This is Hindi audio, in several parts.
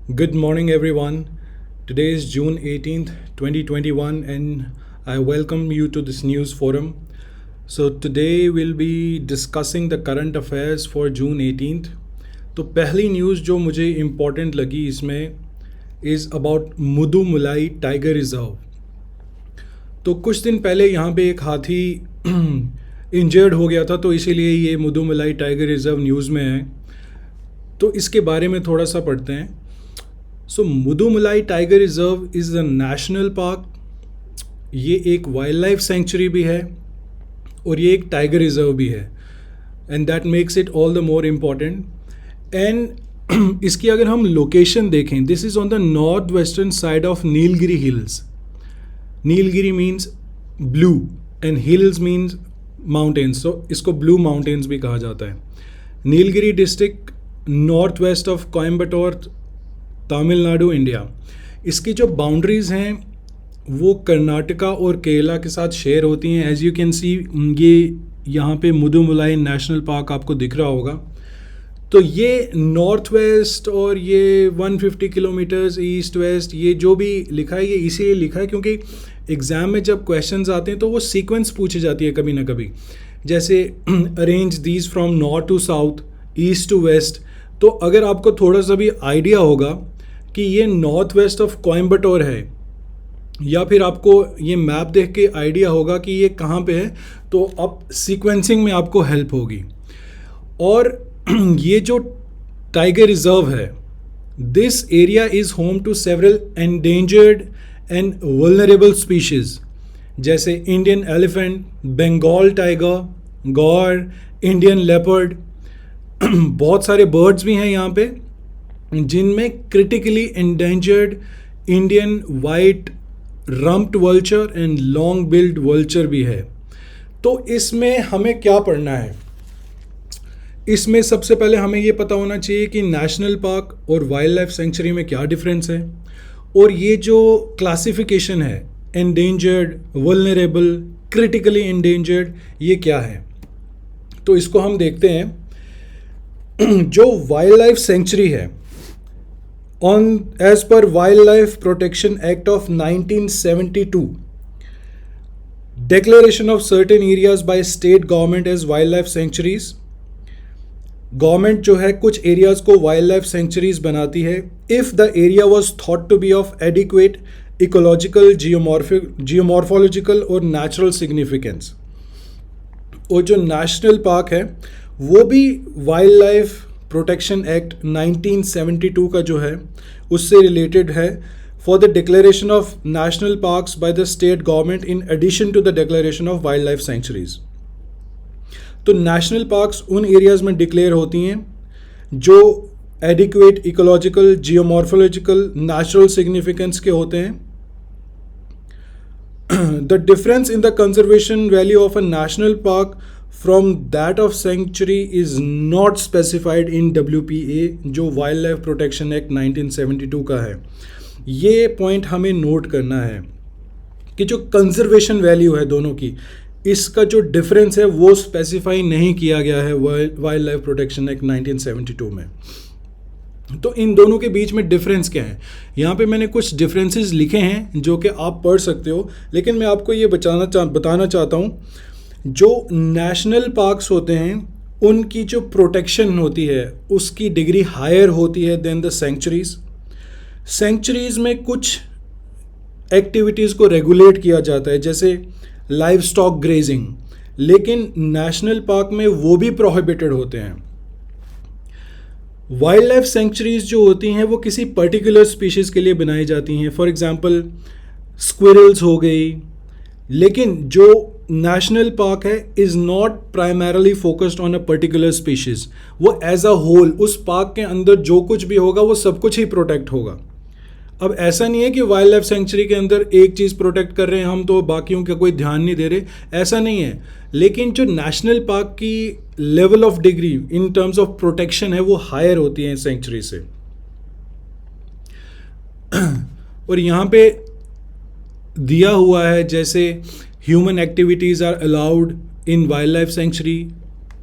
Good morning, everyone. Today is June 18th, 2021, and I welcome you to this news forum. So, today we'll be discussing the current affairs for June 18th. तो पहली न्यूज़ जो मुझे इम्पॉर्टेंट लगी इसमें is about Mudumalai tiger reserve. तो कुछ दिन पहले यहाँ पे एक हाथी इंजर्ड हो गया था, तो इसीलिए ये मुदुमलाई टाइगर रिजर्व न्यूज़ में है. तो इसके बारे में थोड़ा सा पढ़ते हैं. So Mudumalai tiger reserve is a national park. ये एक वाइल्ड लाइफ सेंचुरी भी है और ये एक टाइगर रिजर्व भी है, and that makes it all the more important. And इसकी अगर हम लोकेशन देखें, this is on the north western side of Nilgiri hills. Nilgiri means blue and hills means mountains, तो इसको ब्लू माउंटेन्स भी कहा जाता है. Nilgiri district north west of Coimbatore, Tamil Nadu, India. इसकी जो बाउंड्रीज़ हैं वो कर्नाटका और केरला के साथ शेयर होती हैं. एज यू कैन सी, ये यहाँ पे मुदुमलाई नेशनल पार्क आपको दिख रहा होगा. तो ये नॉर्थ वेस्ट और ये 150 किलोमीटर्स ईस्ट वेस्ट, ये जो भी लिखा है ये इसीलिए लिखा है क्योंकि एग्ज़ाम में जब क्वेश्चंस आते हैं तो वो सीक्वेंस पूछी जाती है कभी ना कभी. जैसे arrange these from north to south, east to west. तो अगर आपको थोड़ा सा भी आइडिया होगा कि ये नॉर्थ वेस्ट ऑफ कोयम्बटूर है, या फिर आपको ये मैप देख के आइडिया होगा कि ये कहाँ पे है, तो अब सीक्वेंसिंग में आपको हेल्प होगी. और ये जो टाइगर रिजर्व है, this area is home to several endangered and vulnerable species, जैसे Indian elephant, Bengal tiger, gaur, Indian leopard. बहुत सारे बर्ड्स भी हैं यहाँ पे, जिनमें critically endangered Indian white rumped vulture and long billed vulture भी है. तो इसमें हमें क्या पढ़ना है? इसमें सबसे पहले हमें ये पता होना चाहिए कि नेशनल पार्क और वाइल्ड लाइफ सेंचुरी में क्या डिफरेंस है, और ये जो क्लासिफिकेशन है एंडेंजर्ड, वल्नरेबल, क्रिटिकली एंडेंजर्ड, ये क्या है. तो इसको हम देखते हैं. जो वाइल्ड लाइफ सेंचुरी है, ऑन एज पर wild life protection act of 1972, declaration of certain areas by state government as wildlife sanctuaries. Government जो है कुछ एरियाज को वाइल्ड लाइफ सेंचुरीज बनाती है if the area was thought to be of adequate ecological, geomorphological और नेचुरल सिग्निफिकेंस. और जो नेशनल पार्क है वो भी वाइल्ड लाइफ प्रोटेक्शन एक्ट 1972 का जो है उससे रिलेटेड है, for the declaration of national parks by the state government in addition to the declaration of wild life sanctuaries. तो नेशनल पार्क्स उन एरियाज में डिक्लेयर होती हैं जो adequate ecological, geomorphological, natural significance के होते हैं. The difference in the conservation value of a national park from that of sanctuary is not specified in WPA, जो वाइल्ड लाइफ प्रोटेक्शन एक्ट 1972 का है. ये पॉइंट हमें नोट करना है कि जो कंजर्वेशन वैल्यू है दोनों की, इसका जो डिफरेंस है वो स्पेसिफाई नहीं किया गया है वाइल्ड लाइफ प्रोटेक्शन एक्ट 1972 में. तो इन दोनों के बीच में डिफरेंस क्या है, यहाँ पे मैंने कुछ डिफरेंसेस लिखे हैं जो कि आप पढ़ सकते हो, लेकिन मैं आपको ये बताना चाहता हूँ. जो नेशनल पार्क्स होते हैं उनकी जो प्रोटेक्शन होती है उसकी डिग्री हायर होती है देन द सेंचुरीज. सेंचुरीज में कुछ एक्टिविटीज़ को रेगुलेट किया जाता है, जैसे लाइव स्टॉक ग्रेजिंग, लेकिन नेशनल पार्क में वो भी प्रोहिबिटेड होते हैं. वाइल्ड लाइफ सेंचुरीज जो होती हैं वो किसी पर्टिकुलर स्पीशीज़ के लिए बनाई जाती हैं, फॉर एग्जांपल स्क्विरल्स हो गई. लेकिन जो नेशनल पार्क है is not primarily focused on a particular species. वो एज अ होल उस पार्क के अंदर जो कुछ भी होगा वो सब कुछ ही प्रोटेक्ट होगा. अब ऐसा नहीं है कि वाइल्ड लाइफ सेंचुरी के अंदर एक चीज़ प्रोटेक्ट कर रहे हैं हम तो बाकियों का कोई ध्यान नहीं दे रहे, ऐसा नहीं है. लेकिन जो नेशनल पार्क की level of degree in terms of protection है वो हायर होती है सेंचुरी से. और यहाँ पे दिया हुआ है जैसे human activities are allowed in wild life sanctuary,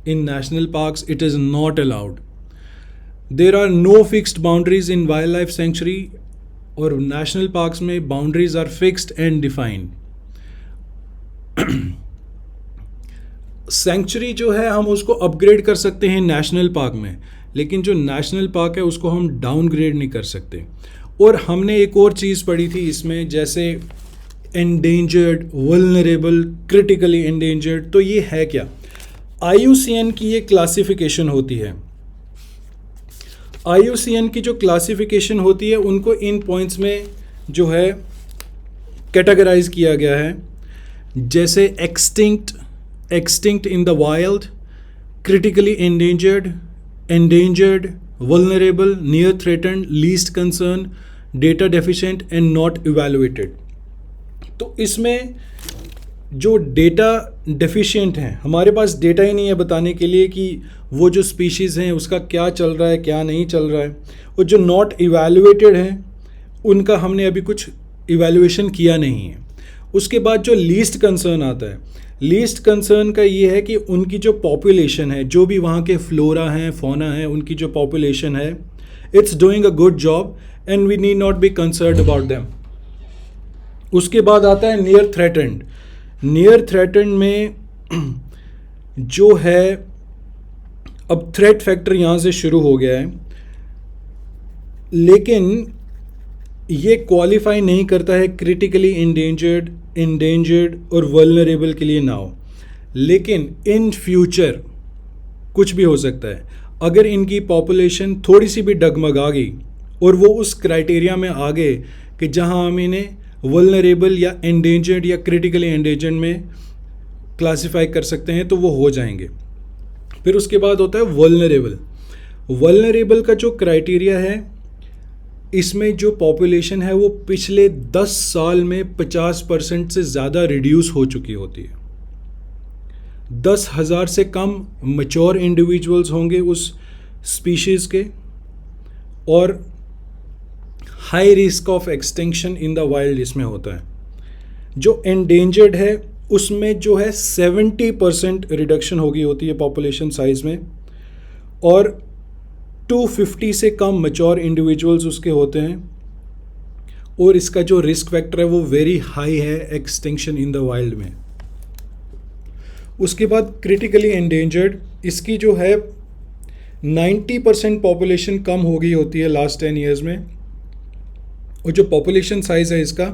in national parks it is not allowed. There are no fixed boundaries in wild life sanctuary, और नेशनल पार्क्स में boundaries are fixed and defined. Sanctuary जो है हम उसको अपग्रेड कर सकते हैं नेशनल पार्क में, लेकिन जो नेशनल पार्क है उसको हम डाउनग्रेड नहीं कर सकते. और हमने एक और चीज़ पढ़ी थी इसमें, जैसे एंडेंजर्ड, वल्नरेबल, क्रिटिकली एंडेंजर्ड. तो ये है क्या? IUCN की ये क्लासिफिकेशन होती है. IUCN की जो क्लासिफिकेशन होती है उनको इन पॉइंट्स में जो है कैटेगराइज किया गया है, जैसे extinct in the wild, critically endangered, vulnerable, near threatened, least concern, data deficient and not evaluated. तो इसमें जो डेटा डेफिशिएंट हैं, हमारे पास डेटा ही नहीं है बताने के लिए कि वो जो स्पीशीज़ हैं उसका क्या चल रहा है, क्या नहीं चल रहा है. और जो नॉट इवैल्यूएटेड हैं उनका हमने अभी कुछ इवैल्यूएशन किया नहीं है. उसके बाद जो लीस्ट कंसर्न आता है, लीस्ट कंसर्न का ये है कि उनकी जो पॉपुलेशन है, जो भी वहाँ के फ्लोरा हैं, फौना है, उनकी जो पॉपुलेशन है, it's doing a good job and we need not be concerned about them. उसके बाद आता है नियर थ्रेटन्ड. नियर थ्रेटन्ड में जो है, अब थ्रेट फैक्टर यहाँ से शुरू हो गया है, लेकिन ये क्वालिफाई नहीं करता है क्रिटिकली इंडेंजर्ड और वल्नरेबल के लिए नाउ. लेकिन इन फ्यूचर कुछ भी हो सकता है. अगर इनकी पॉपुलेशन थोड़ी सी भी डगमगा गई और वो उस क्राइटेरिया में आ गए कि जहां हम इन्हें वल्नरेबल या एंडेंजर्ड या क्रिटिकली एंडेंजर्ड में क्लासिफाई कर सकते हैं, तो वो हो जाएंगे. फिर उसके बाद होता है वल्नरेबल. वल्नरेबल का जो क्राइटेरिया है, इसमें जो पॉपुलेशन है वो पिछले 10 साल में 50% से ज़्यादा रिड्यूस हो चुकी होती है. 10,000 से कम मैच्योर इंडिविजुअल्स होंगे उस स्पीशीज़ के, और high risk of extinction in the wild इसमें होता है. जो एंडेंजर्ड है उसमें जो है 70% रिडक्शन हो गई होती है पॉपुलेशन साइज में, और 250 से कम मैच्योर इंडिविजुअल्स उसके होते हैं. और इसका जो रिस्क फैक्टर है वो वेरी हाई है एक्सटिंक्शन इन द वाइल्ड में. उसके बाद क्रिटिकली एंडेंजर्ड, इसकी जो है 90% पॉपुलेशन कम हो गई होती है लास्ट 10 ईयर्स में, और जो पॉपुलेशन साइज है इसका,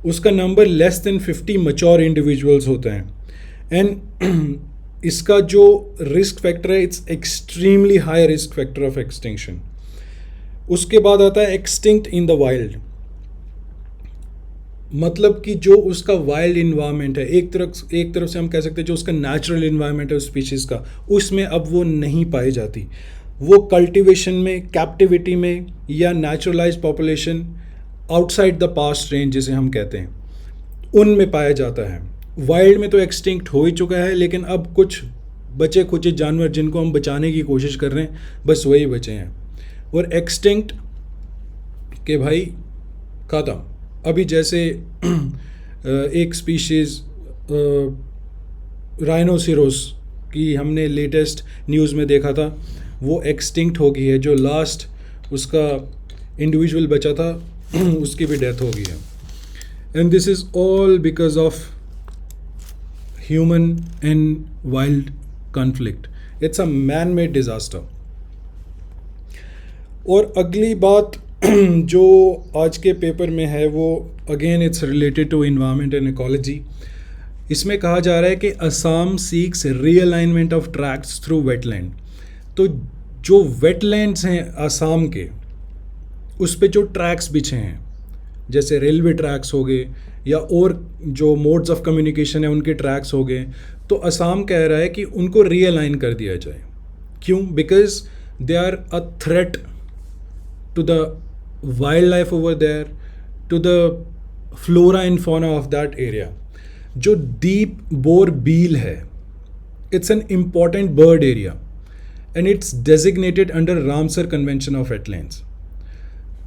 उसका number less than 50 mature individuals होते हैं. एंड इसका जो रिस्क फैक्टर है, it's extremely high risk factor of extinction. उसके बाद आता है एक्सटिंक्ट इन द वाइल्ड, मतलब कि जो उसका वाइल्ड इन्वायरमेंट है, एक तरफ से हम कह सकते हैं जो उसका नेचुरल इन्वायरमेंट है उस स्पीशीज़ का, उसमें अब वो नहीं पाई जाती. वो कल्टीवेशन में, कैप्टिविटी में, या naturalised population outside the past range जिसे हम कहते हैं, उनमें पाया जाता है. वाइल्ड में तो एक्सटिंक्ट हो ही चुका है, लेकिन अब कुछ बचे खुचे जानवर जिनको हम बचाने की कोशिश कर रहे हैं, बस वही बचे हैं. और एक्सटिंक्ट के भाई ख़त्म. अभी जैसे एक स्पीशीज़ राइनोसिरोस की हमने लेटेस्ट न्यूज़ में देखा था, वो एक्सटिंक्ट हो गई है. जो लास्ट उसका इंडिविजुअल बचा था उसकी भी डेथ हो गई है. And this is all because of human and wild conflict. It's a man made disaster. और अगली बात जो आज के पेपर में है वो again it's related to environment and ecology. इसमें कहा जा रहा है कि Assam seeks realignment of tracks through wetland. तो जो वेटलैंड्स हैं असम के, उस पे जो ट्रैक्स बिछे हैं, जैसे रेलवे ट्रैक्स हो गए या और जो मोड्स ऑफ कम्युनिकेशन है उनके ट्रैक्स हो गए, तो असम कह रहा है कि उनको रीअलाइन कर दिया जाए. क्यों? Because they are a threat to the wild life over there, to the flora and fauna of that area. जो डीप बोर बील है, it's an important bird area and it's designated under Ramsar convention of wetlands.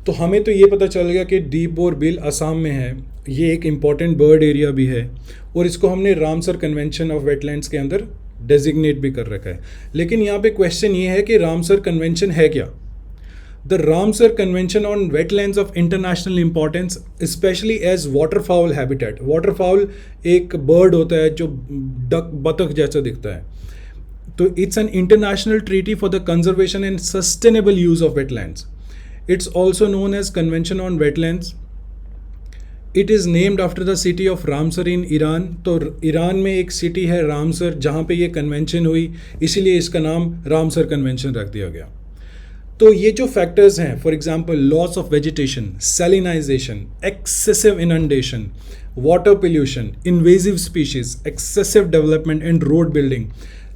तो हमें तो ये पता चल गया कि डीप बोर बिल असम में है, ये एक इम्पॉर्टेंट बर्ड एरिया भी है, और इसको हमने रामसर कन्वेंशन ऑफ वेटलैंड्स के अंदर डेजिग्नेट भी कर रखा है. लेकिन यहाँ पे क्वेश्चन ये है कि रामसर कन्वेंशन है क्या? The Ramsar Convention on Wetlands of International Importance, especially as waterfowl habitat. Waterfowl एक bird होता है जो duck बतख जैसा दिखता है. तो it's an international treaty for the conservation and sustainable use of wetlands. It's also known as Convention on Wetlands. It is named after the city of Ramsar in Iran. तो ईरान में एक सिटी है रामसर जहाँ पे ये कन्वेंशन हुई, इसीलिए इसका नाम रामसर कन्वेंशन रख दिया गया. तो ये जो फैक्टर्स हैं, for example loss of vegetation, salinization, excessive inundation, water pollution, invasive species, excessive development and road building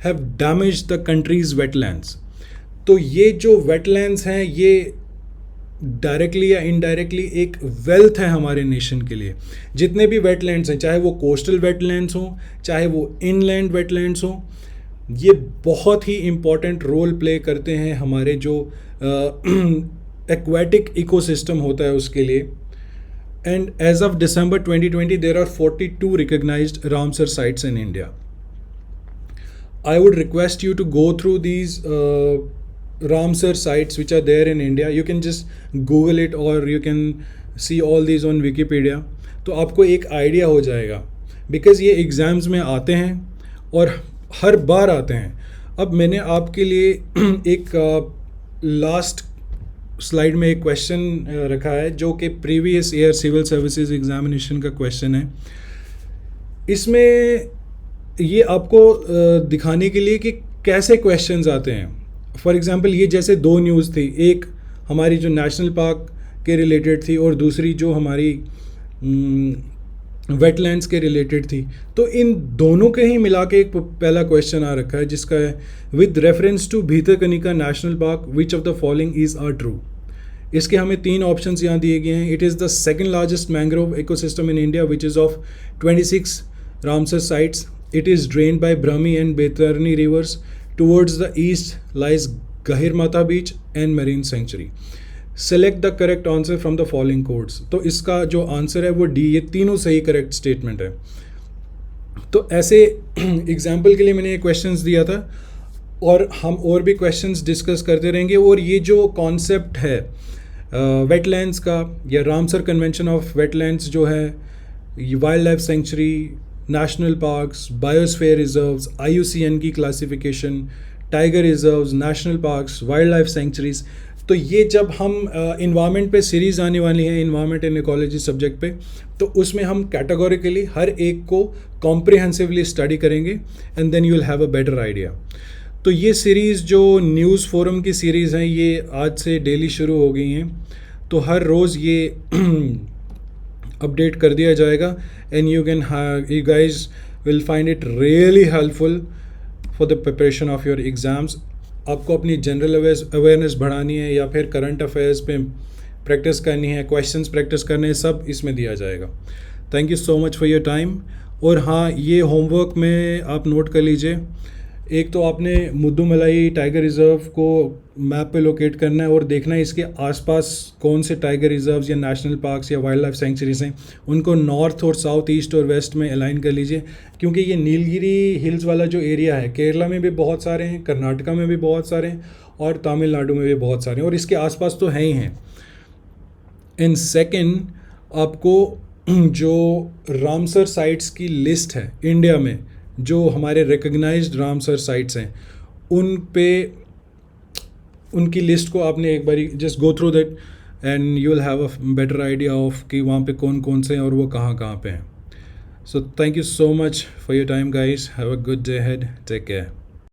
have damaged the country's wetlands. तो ये जो वेटलैंड्स हैं ये डायरेक्टली या इनडायरेक्टली एक वेल्थ है हमारे नेशन के लिए. जितने भी वेटलैंड्स हैं, चाहे वो कोस्टल वेटलैंड्स हों, चाहे वो इनलैंड वेटलैंड्स हों, ये बहुत ही इम्पॉर्टेंट रोल प्ले करते हैं हमारे जो एक्वेटिक इकोसिस्टम होता है उसके लिए. And as of December 2020 there are 42 recognized Ramsar sites in India. I would request you to go through these Ramsar sites which are there in India. You can just Google it or you can see all these on Wikipedia. तो आपको एक आइडिया हो जाएगा, बिकॉज ये एग्ज़ाम्स में आते हैं और हर बार आते हैं. अब मैंने आपके लिए एक लास्ट स्लाइड में एक क्वेश्चन रखा है जो कि previous year civil services examination का क्वेश्चन है. इसमें ये आपको दिखाने के लिए कि कैसे क्वेश्चंस आते हैं. फॉर एग्जांपल ये जैसे दो न्यूज़ थी, एक हमारी जो नेशनल पार्क के रिलेटेड थी और दूसरी जो हमारी वेटलैंड्स के रिलेटेड थी. तो इन दोनों के ही मिला के एक पहला क्वेश्चन आ रखा है जिसका है with reference to Bhitarkanika national park which of the following is are true. इसके हमें तीन ऑप्शंस यहाँ दिए गए हैं. It is the second largest mangrove ecosystem in India which is of 26 Ramsar sites. It is drained by Brahmi and Baitarani rivers. Towards the east lies Gahirmata Beach and Marine Sanctuary. Select the correct answer from the following codes. तो इसका जो आंसर है वो डी. ये तीनों सही करेक्ट स्टेटमेंट है. तो ऐसे एग्जाम्पल के लिए मैंने ये क्वेश्चंस दिया था और हम और भी क्वेश्चंस डिस्कस करते रहेंगे. और ये जो कॉन्सेप्ट है वेटलैंड्स का या रामसर कन्वेंशन ऑफ वेटलैंड्स जो है, wild life century, national parks, biosphere reserves, IUCN की classification, tiger reserves, national parks, wild life sanctuaries. तो ये जब हम इन्वायरमेंट पे सीरीज़ आने वाली है, इन्वायरमेंट एंड इकोलॉजी सब्जेक्ट पे, तो उसमें हम कैटेगोरिकली हर एक को कॉम्प्रिहेंसिवली स्टडी करेंगे and then you will have a better idea. तो ये सीरीज़ जो न्यूज़ फोरम की सीरीज़ हैं ये आज से डेली शुरू हो गई हैं. तो हर रोज़ ये अपडेट कर दिया जाएगा and you guys will find it really helpful for the preparation of your exams. आपको अपनी जनरल अवेयरनेस बढ़ानी है या फिर करंट अफेयर्स पे प्रैक्टिस करनी है, क्वेश्चंस प्रैक्टिस करने हैं, सब इसमें दिया जाएगा. Thank you so much for your time. और हाँ, ये होमवर्क में आप नोट कर लीजिए. एक तो आपने मुद्दुमलाई टाइगर रिज़र्व को मैप पे लोकेट करना है और देखना है इसके आसपास कौन से टाइगर रिजर्व्स या नेशनल पार्क्स या वाइल्ड लाइफ सेंचुरीज हैं. उनको नॉर्थ और साउथ, ईस्ट और वेस्ट में अलाइन कर लीजिए, क्योंकि ये नीलगिरी हिल्स वाला जो एरिया है केरला में भी बहुत सारे हैं, कर्नाटका में भी बहुत सारे हैं और तमिलनाडु में भी बहुत सारे हैं और इसके आसपास तो हैं ही हैं. एंड सेकेंड, आपको जो रामसर साइट्स की लिस्ट है इंडिया में, जो हमारे रिकग्नाइज्ड रामसर साइट्स हैं, उन पे उनकी लिस्ट को आपने एक बारी just go through that and you will have a better idea of कि वहाँ पे कौन कौन से हैं और वो कहाँ कहाँ पे हैं. So thank you so much for your time guys. Have a good day head. Take care.